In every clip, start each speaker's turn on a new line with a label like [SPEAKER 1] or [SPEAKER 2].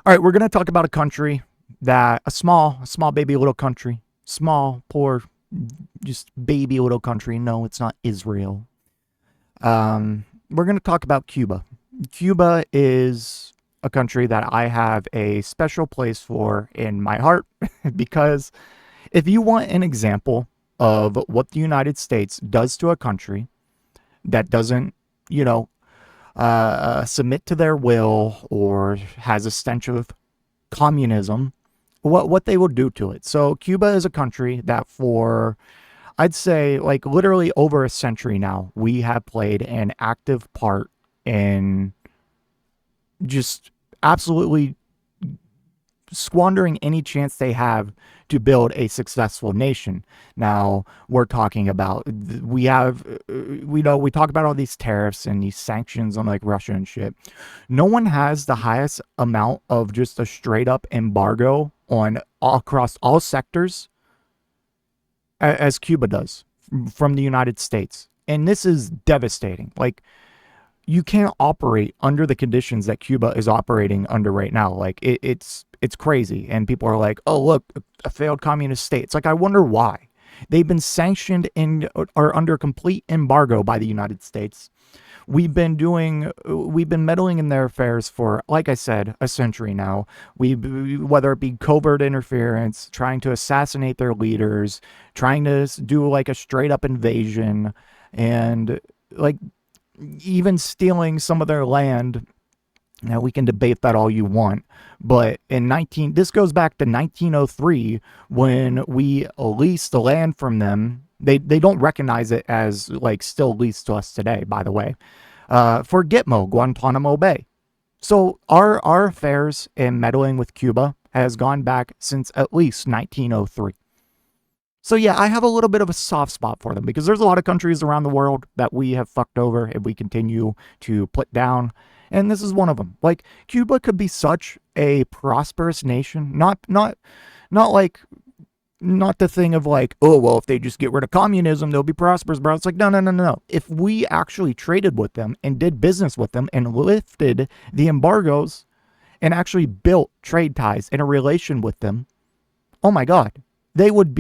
[SPEAKER 1] All right, we're going to talk about a country a small baby little country, small, poor, just baby little country. No, it's not Israel. We're going to talk about Cuba. Cuba is a country that I have a special place for in my heart because if you want an example of what the United States does to a country that doesn't, submit to their will or has a stench of communism, what they will do to it. So Cuba is a country that for, I'd say, like literally over a century now, we have played an active part in just absolutely squandering any chance they have to build a successful nation. Now, we're talking about, we talk about all these tariffs and these sanctions on like Russia and shit. No one has the highest amount of just a straight up embargo on across all sectors as Cuba does from the United States. And this is devastating. Like, you can't operate under the conditions that Cuba is operating under right now. Like, it's crazy. And people are like, oh, look, a failed communist state. It's like, I wonder why. They've been sanctioned or under complete embargo by the United States. We've been meddling in their affairs for, like I said, a century now. Whether it be covert interference, trying to assassinate their leaders, trying to do like a straight up invasion, and like even stealing some of their land. Now, we can debate that all you want, but this goes back to 1903 when we leased the land from them. They don't recognize it as like still leased to us today, by the way, for Gitmo, Guantanamo Bay. So our affairs in meddling with Cuba has gone back since at least 1903. So yeah, I have a little bit of a soft spot for them because there's a lot of countries around the world that we have fucked over and we continue to put down. And this is one of them. Like, Cuba could be such a prosperous nation. Not the thing of like, oh, well, if they just get rid of communism, they'll be prosperous, bro. It's like, no. If we actually traded with them and did business with them and lifted the embargoes and actually built trade ties in a relation with them, oh my God, they would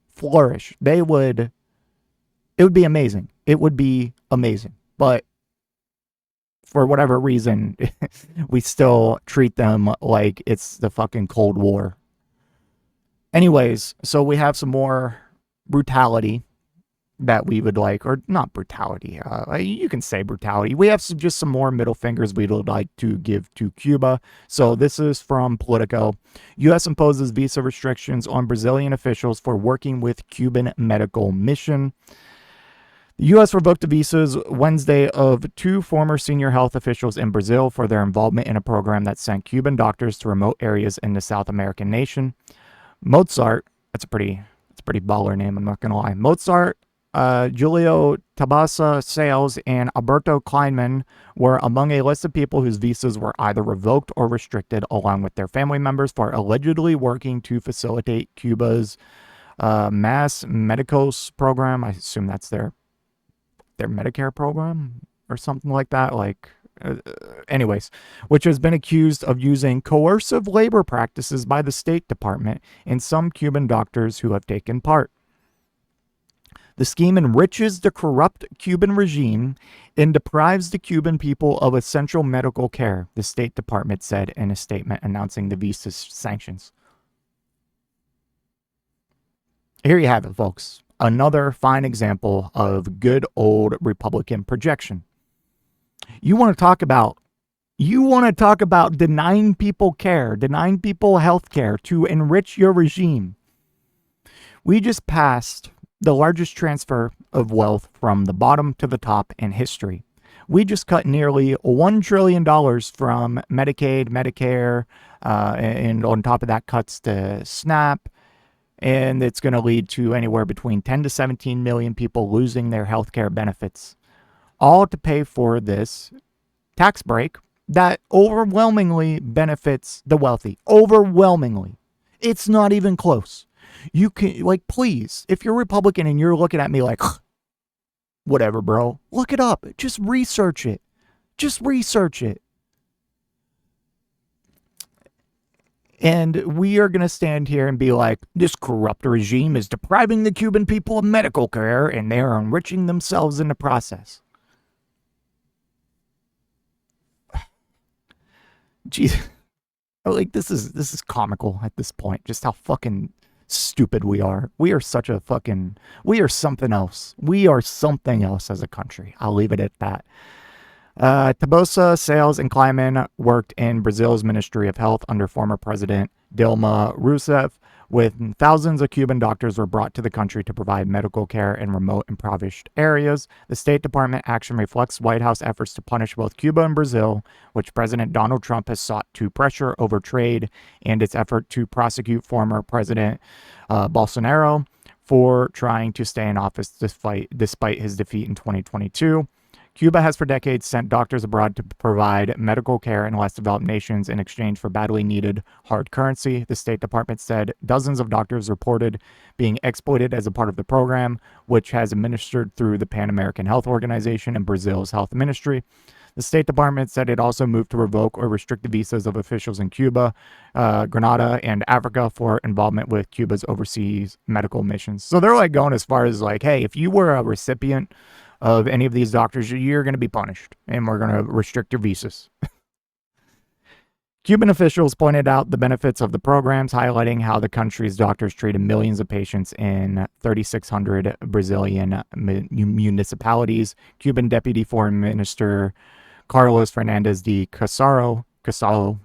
[SPEAKER 1] flourish. It would be amazing. It would be amazing. But for whatever reason, we still treat them like it's the fucking Cold War. Anyways, so we have some more brutality that we would like, or not brutality, you can say brutality. We have just some more middle fingers we would like to give to Cuba. So this is from Politico. U.S. imposes visa restrictions on Brazilian officials for working with Cuban medical mission. The U.S. revoked the visas Wednesday of two former senior health officials in Brazil for their involvement in a program that sent Cuban doctors to remote areas in the South American nation. Mozart, that's a pretty baller name, I'm not going to lie. Mozart, Julio, Tabosa, Sales, and Alberto Kleiman were among a list of people whose visas were either revoked or restricted, along with their family members, for allegedly working to facilitate Cuba's Mais Médicos program. I assume that's their Medicare program or something like that. Anyways, which has been accused of using coercive labor practices by the State Department and some Cuban doctors who have taken part. The scheme enriches the corrupt Cuban regime and deprives the Cuban people of essential medical care, the State Department said in a statement announcing the visa sanctions. Here you have it, folks. Another fine example of good old Republican projection. You want to talk about denying people care, denying people health care to enrich your regime. We just passed the largest transfer of wealth from the bottom to the top in history. We just cut nearly $1 trillion from Medicaid, Medicare, and on top of that, cuts to SNAP. And it's going to lead to anywhere between 10 to 17 million people losing their health care benefits, all to pay for this tax break that overwhelmingly benefits the wealthy. Overwhelmingly. It's not even close. You can, like, please, if you're Republican and you're looking at me like, whatever, bro, look it up. Just research it. And we are going to stand here and be like, this corrupt regime is depriving the Cuban people of medical care and they are enriching themselves in the process. Jeez. Like, this is comical at this point, just how fucking stupid we are. We are such a fucking, we are something else. We are something else as a country. I'll leave it at that. Tabosa, Sales, and Kleiman worked in Brazil's Ministry of Health under former President Dilma Rousseff, with thousands of Cuban doctors were brought to the country to provide medical care in remote, impoverished areas. The State Department action reflects White House efforts to punish both Cuba and Brazil, which President Donald Trump has sought to pressure over trade, and its effort to prosecute former President Bolsonaro for trying to stay in office despite his defeat in 2022. Cuba has for decades sent doctors abroad to provide medical care in less developed nations in exchange for badly needed hard currency. The State Department said dozens of doctors reported being exploited as a part of the program, which has administered through the Pan American Health Organization and Brazil's health ministry. The State Department said it also moved to revoke or restrict the visas of officials in Cuba, Grenada, and Africa for involvement with Cuba's overseas medical missions. So they're like going as far as like, hey, if you were a recipient of any of these doctors, you're going to be punished, and we're going to restrict your visas. Cuban officials pointed out the benefits of the programs, highlighting how the country's doctors treated millions of patients in 3,600 Brazilian municipalities. Cuban Deputy Foreign Minister Carlos Fernandez de Casaro, I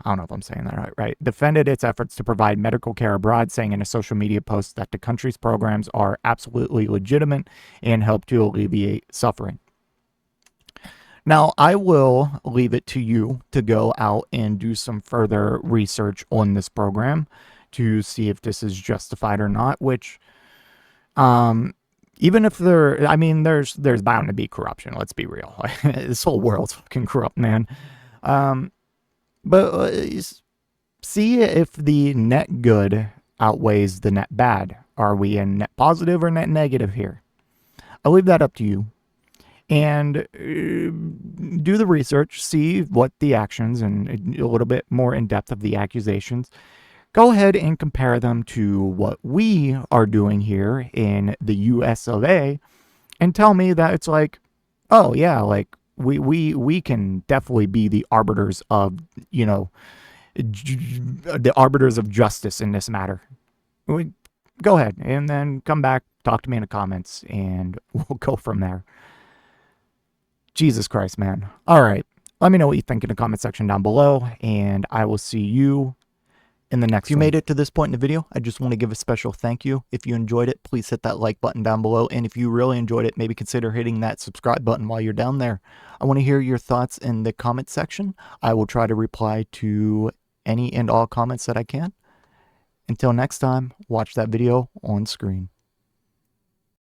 [SPEAKER 1] don't know if I'm saying that right, defended its efforts to provide medical care abroad, saying in a social media post that the country's programs are absolutely legitimate and help to alleviate suffering. Now, I will leave it to you to go out and do some further research on this program to see if this is justified or not, which, even if there's bound to be corruption. Let's be real. This whole world's fucking corrupt, man. But see if the net good outweighs the net bad. Are we in net positive or net negative here? I'll leave that up to you. And do the research, see what the actions and a little bit more in depth of the accusations. Go ahead and compare them to what we are doing here in the US of A, and tell me that it's like, oh yeah, like we can definitely be the arbiters of, the arbiters of justice in this matter. Go ahead and then come back, talk to me in the comments, and we'll go from there. Jesus Christ, man. All right. Let me know what you think in the comment section down below, and I will see you in the next one. If you made it to this point in the video, I just want to give a special thank you. If you enjoyed it, please hit that like button down below. And if you really enjoyed it, maybe consider hitting that subscribe button while you're down there. I want to hear your thoughts in the comment section. I will try to reply to any and all comments that I can. Until next time, watch that video on screen.